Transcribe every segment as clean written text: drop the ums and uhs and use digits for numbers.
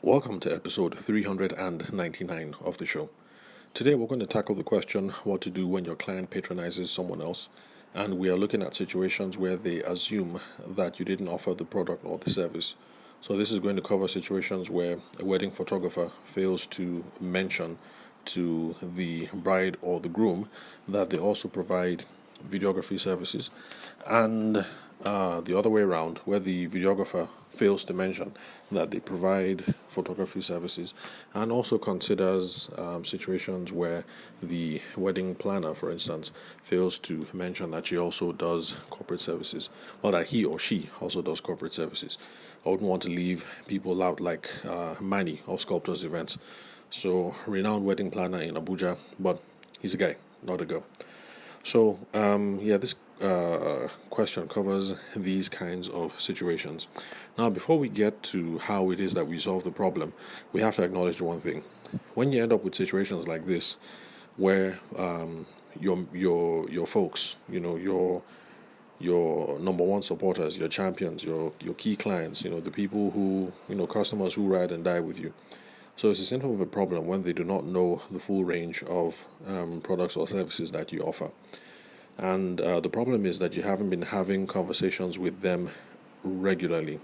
Welcome to episode 399 of the show. Today we're going to tackle the question what to do when your client patronizes someone else, and we are looking at situations where they assume that you didn't offer the product or the service. So this is going to cover situations where a wedding photographer fails to mention to the bride or the groom that they also provide videography services, and the other way around, where the videographer fails to mention that they provide photography services, and also considers situations where the wedding planner, for instance, fails to mention that she also does corporate services, or that he or she also does corporate services. I wouldn't want to leave people out like Manny of Sculptors Events. So, renowned wedding planner in Abuja, but he's a guy, not a girl. So, this question covers these kinds of situations. Now, before we get to how it is that we solve the problem, we have to acknowledge one thing. When you end up with situations like this, where your folks, your number one supporters, your champions, your key clients, the people who, customers who ride and die with you. So it's a symptom of a problem when they do not know the full range of products or services that you offer. And the problem is that you haven't been having conversations with them regularly.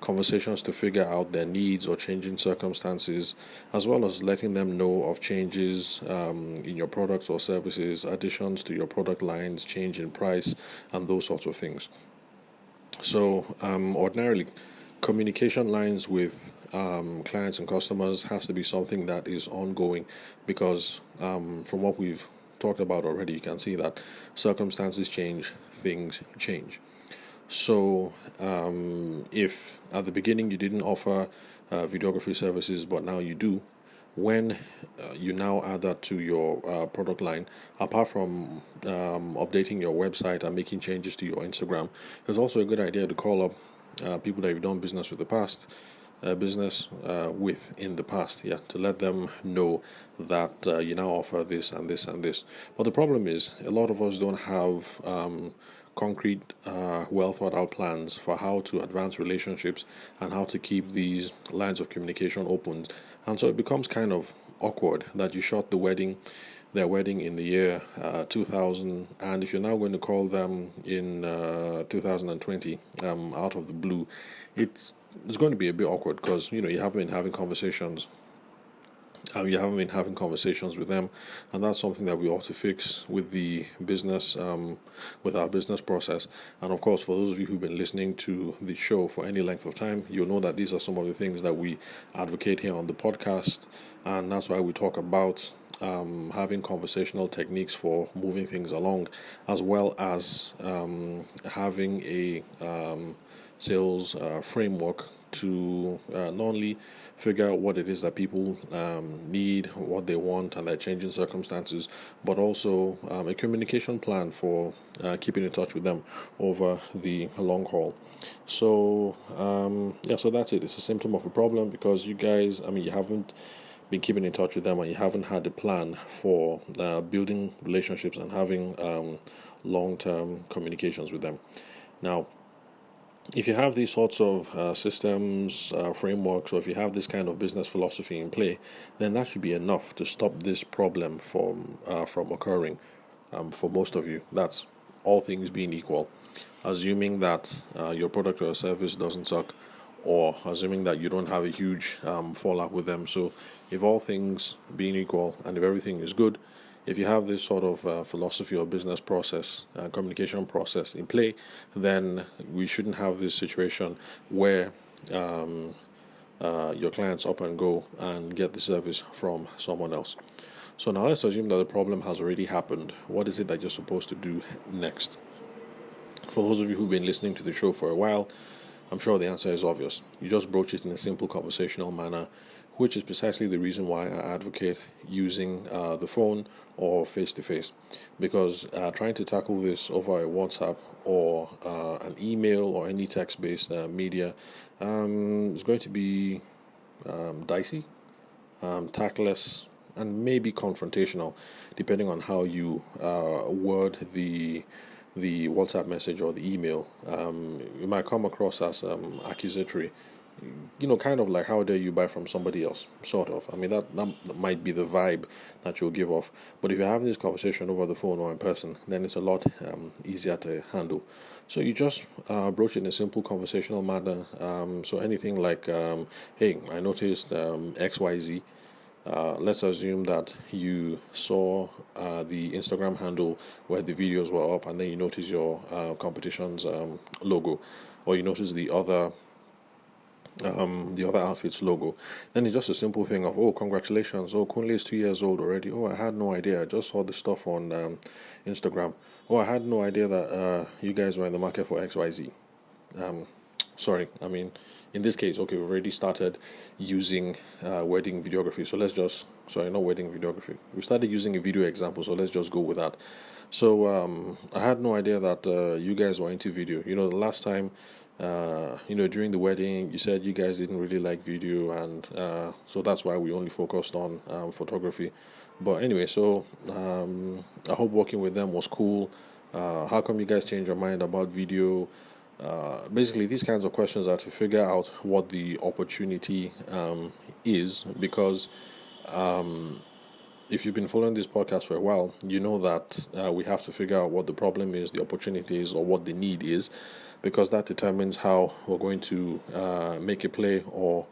Conversations to figure out their needs or changing circumstances, as well as letting them know of changes in your products or services, additions to your product lines, change in price, and those sorts of things. So, ordinarily, communication lines with clients and customers has to be something that is ongoing, because from what we've talked about already, you can see that circumstances change, things change. So, if at the beginning you didn't offer videography services, but now you do, when you now add that to your product line, apart from updating your website and making changes to your Instagram, it's also a good idea to call up people that you've done business with in the past, to let them know that you now offer this and this and this. But the problem is, a lot of us don't have concrete, well thought out plans for how to advance relationships and how to keep these lines of communication open. And so it becomes kind of awkward that you shot their wedding in the year 2000, and if you're now going to call them in 2020 out of the blue, it's going to be a bit awkward, because you haven't been having conversations. You haven't been having conversations with them, and that's something that we ought to fix with the business, with our business process. And of course, for those of you who've been listening to the show for any length of time, you'll know that these are some of the things that we advocate here on the podcast, and that's why we talk about having conversational techniques for moving things along, as well as having a sales framework to not only figure out what it is that people need, what they want, and their changing circumstances, but also a communication plan for keeping in touch with them over the long haul. So, so that's it. It's a symptom of a problem, because you guys, you haven't been keeping in touch with them, and you haven't had a plan for building relationships and having long-term communications with them. Now, if you have these sorts of systems, frameworks, or if you have this kind of business philosophy in play, then that should be enough to stop this problem from occurring. For most of you, that's all things being equal. Assuming that your product or service doesn't suck, or assuming that you don't have a huge fallout with them. So, if all things being equal, and if everything is good, if you have this sort of philosophy or business process, communication process in play, then we shouldn't have this situation where your clients up and go and get the service from someone else. So now let's assume that the problem has already happened. What is it that you're supposed to do next? For those of you who've been listening to the show for a while, I'm sure the answer is obvious. You just broach it in a simple conversational manner, which is precisely the reason why I advocate using the phone or face-to-face. Because trying to tackle this over a WhatsApp or an email or any text-based media is going to be dicey, tactless, and maybe confrontational, depending on how you word the WhatsApp message or the email. It might come across as accusatory, kind of like how dare you buy from somebody else, sort of. I mean, that might be the vibe that you'll give off. But if you're having this conversation over the phone or in person, then it's a lot easier to handle. So you just broach it in a simple conversational manner. So anything like, hey, I noticed XYZ. Let's assume that you saw the Instagram handle where the videos were up, and then you notice your competition's logo, or you notice the other outfit's logo. Then it's just a simple thing of, oh, congratulations, oh, Kunle is 2 years old already. Oh, I had no idea. I just saw the stuff on Instagram. Oh, I had no idea that you guys were in the market for XYZ. Sorry, I mean, in this case, okay, we've already started using wedding videography. So let's just, sorry, not wedding videography. We started using a video example, so let's just go with that. So I had no idea that you guys were into video. The last time, during the wedding, you said you guys didn't really like video, and so that's why we only focused on photography. But anyway, so I hope working with them was cool. How come you guys changed your mind about video? Basically, these kinds of questions are to figure out what the opportunity is, because if you've been following this podcast for a while, you know that we have to figure out what the problem is, the opportunity is, or what the need is, because that determines how we're going to make a play or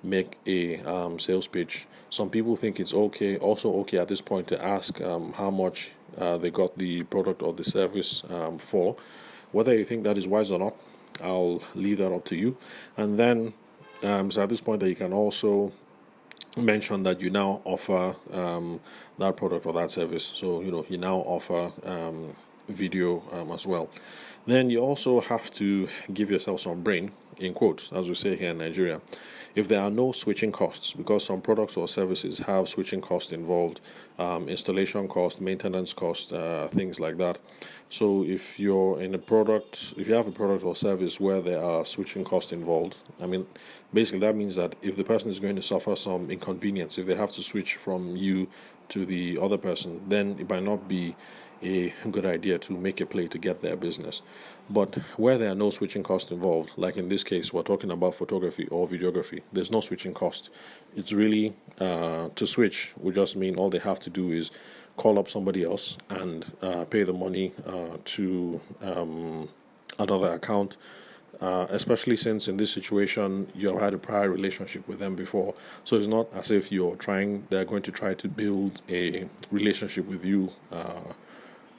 make a sales pitch. Some people think it's also okay at this point to ask how much they got the product or the service for. Whether you think that is wise or not, I'll leave that up to you. And then, so at this point, that you can also mention that you now offer that product or that service. So you now offer video as well. Then you also have to give yourself some brain, in quotes, as we say here in Nigeria. If there are no switching costs, because some products or services have switching costs involved, installation cost, maintenance cost, things like that. So if you have a product or service where there are switching costs involved, I mean, basically that means that if the person is going to suffer some inconvenience, if they have to switch from you to the other person, then it might not be a good idea to make a play to get their business. But where there are no switching costs involved, like in this case, we're talking about photography or videography, there's no switching cost. It's really to switch would just mean all they have to do is call up somebody else and pay the money to another account. Especially since in this situation you have had a prior relationship with them before, so it's not as if they're going to try to build a relationship with you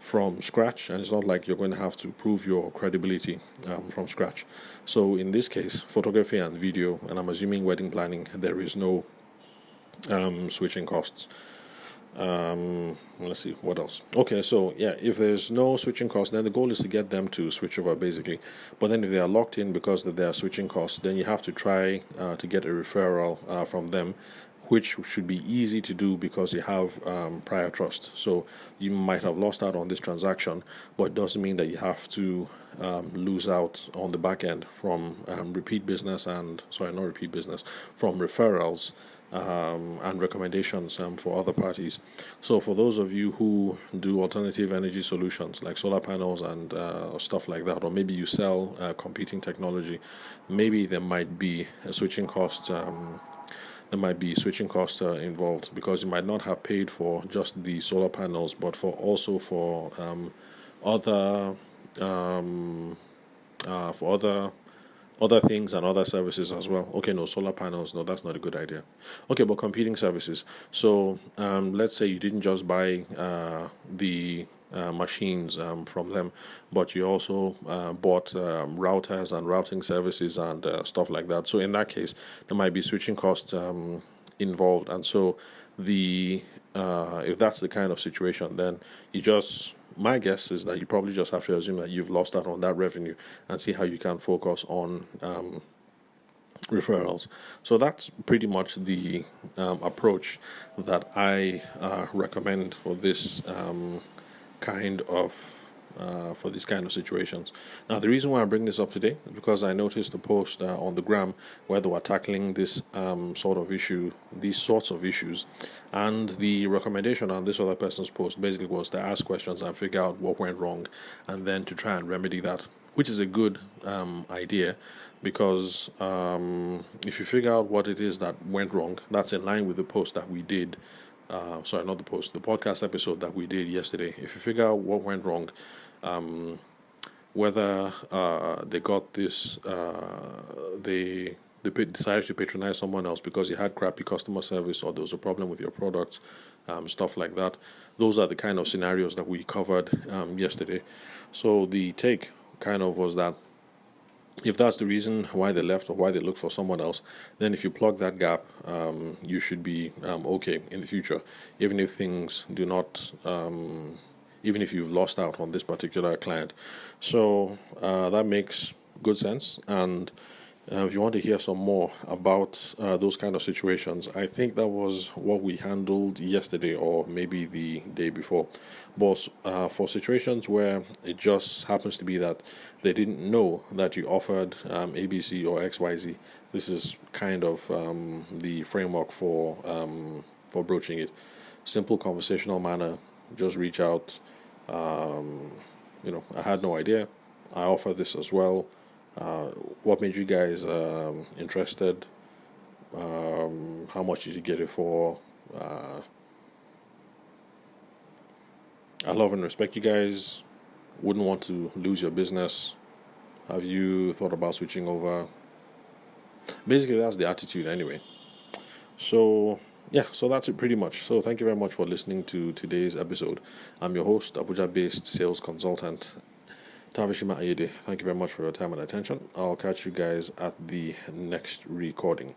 from scratch, and it's not like you're going to have to prove your credibility from scratch. So in this case, photography and video, and I'm assuming wedding planning, there is no switching costs. Let's see what else. Okay, so yeah, if there's no switching costs, then the goal is to get them to switch over basically. But then if they are locked in because there are switching costs, then you have to try to get a referral from them, which should be easy to do because you have prior trust. So you might have lost out on this transaction, but it doesn't mean that you have to lose out on the back end from from referrals and recommendations for other parties. So for those of you who do alternative energy solutions like solar panels and stuff like that, or maybe you sell competing technology, maybe there might be a switching cost. Involved, because you might not have paid for just the solar panels, but for other other things and other services as well. Okay, no, solar panels, no, that's not a good idea. Okay, but competing services. So let's say you didn't just buy the machines from them, but you also bought routers and routing services and stuff like that. So in that case, there might be switching costs involved, and so if that's the kind of situation, then my guess is that you probably just have to assume that you've lost out on that revenue and see how you can focus on referrals. So that's pretty much the approach that I recommend for this kind of situations. Now, the reason why I bring this up today is because I noticed a post on the gram where they were tackling this these sorts of issues, and the recommendation on this other person's post basically was to ask questions and figure out what went wrong, and then to try and remedy that. which is a good idea, because if you figure out what it is that went wrong, that's in line with the post that we did. Sorry, not the post, the podcast episode that we did yesterday. If you figure out what went wrong, whether they got this, they decided to patronize someone else because you had crappy customer service, or there was a problem with your products, stuff like that. Those are the kind of scenarios that we covered yesterday. So the take kind of was that if that's the reason why they left or why they look for someone else, then if you plug that gap, you should be okay in the future, even if things do not, even if you've lost out on this particular client. So that makes good sense. And if you want to hear some more about those kind of situations, I think that was what we handled yesterday or maybe the day before. But for situations where it just happens to be that they didn't know that you offered ABC or XYZ, this is kind of the framework for broaching it. Simple conversational manner, just reach out. I had no idea. I offer this as well. What made you guys interested? How much did you get it for? I love and respect you guys. Wouldn't want to lose your business. Have you thought about switching over? Basically, that's the attitude anyway. So, yeah, so that's it pretty much. So, thank you very much for listening to today's episode. I'm your host, Abuja based sales consultant Tavishima Ayede. Thank you very much for your time and attention. I'll catch you guys at the next recording.